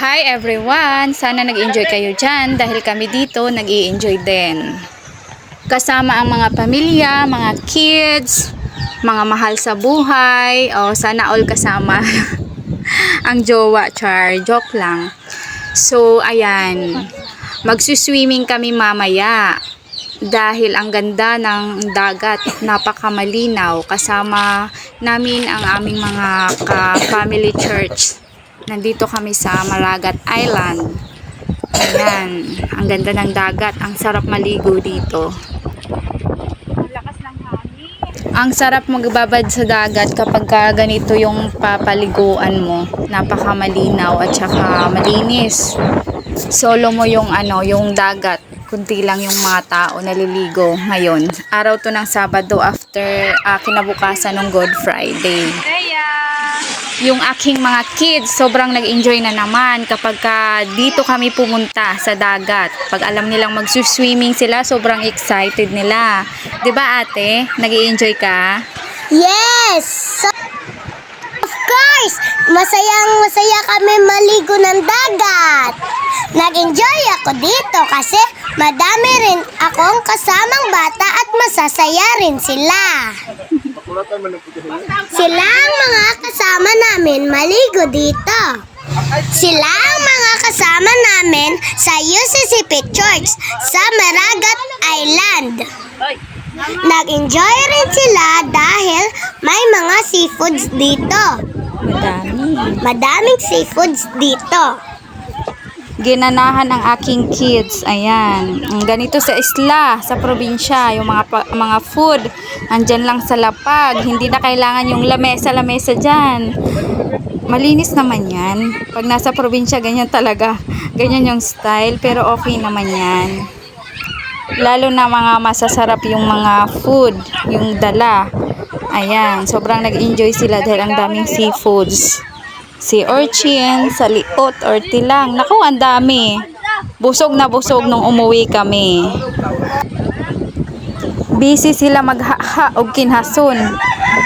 Hi everyone! Sana nag-enjoy kayo dyan dahil kami dito nag-i-enjoy din. Kasama ang mga pamilya, mga kids, mga mahal sa buhay, o sana all kasama ang jowa, char, joke lang. So, ayan, magsuswimming kami mamaya dahil ang ganda ng dagat, napakamalinaw. Kasama namin ang aming mga ka-family church. Nandito kami sa Malagat Island. Ayan, ang ganda ng dagat, ang sarap maligo dito. Ang lakas ng hangin. Ang sarap magbabad sa dagat kapag ganito yung papaliguan mo. Napakamalinaw at saka malinis. Solo mo yung yung dagat. Kunti lang yung mga tao naliligo ngayon. Araw to ng Sabado after kinabukasan ng Good Friday. Yung aking mga kids, sobrang nag-enjoy na naman kapag dito kami pumunta sa dagat. Pag alam nilang mag-swimming sila, sobrang excited nila. 'Di ba ate? Nag-enjoy ka? Yes! Of course! Masaya kami maligo ng dagat. Nag-enjoy ako dito kasi madami rin akong kasamang bata at masasaya rin sila. Sila ang mga kasama namin maligo dito. Sila ang mga kasama namin sa UCCP Church sa Malagat Island. Nag-enjoy rin sila dahil may mga seafoods dito. Madaming seafoods dito. Ginanahan ang aking kids. Ayan. Ganito sa isla, sa probinsya, yung mga food, andyan lang sa lapag. Hindi na kailangan yung lamesa dyan. Malinis naman yan. Pag nasa probinsya, ganyan talaga. Ganyan yung style, pero okay naman yan. Lalo na mga masasarap yung mga food, yung dala. Ayan, sobrang nag-enjoy sila dahil ang daming seafoods. Si urchin, saliot, or tilang. Naku, ang dami. Busog na busog nung umuwi kami. Busy sila maghaha o kinhason.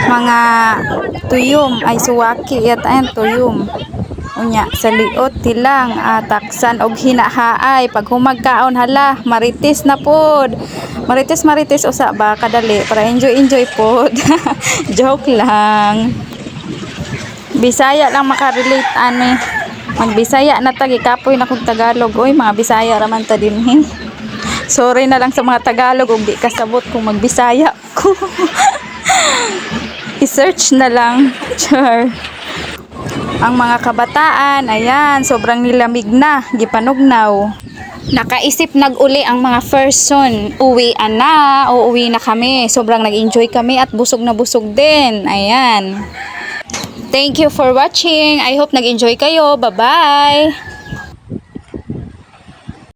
Mga tuyom ay suwaki at ayan tuyom. Unya, saliot, tilang, taksan og hinahaay. Pag humagkaon hala, marites na pod. Marites usa ba kadali para enjoy pod. Joke lang. Bisaya lang makarelate ani. Magbisaya na tagi kapoy na kog Tagalog. Oy, mga Bisaya raman ta dinhi. Sorry na lang sa mga Tagalog ug di kasabot kung magbisaya ko. I-search na lang. Char. Ang mga kabataan, ayan, sobrang nilamig na, gipanugnaw. Nakaisip nag-uli ang mga person. Uwian na, uuwi na kami. Sobrang nag-enjoy kami at busog na busog din. Ayan. Thank you for watching. I hope nag-enjoy kayo. Bye-bye!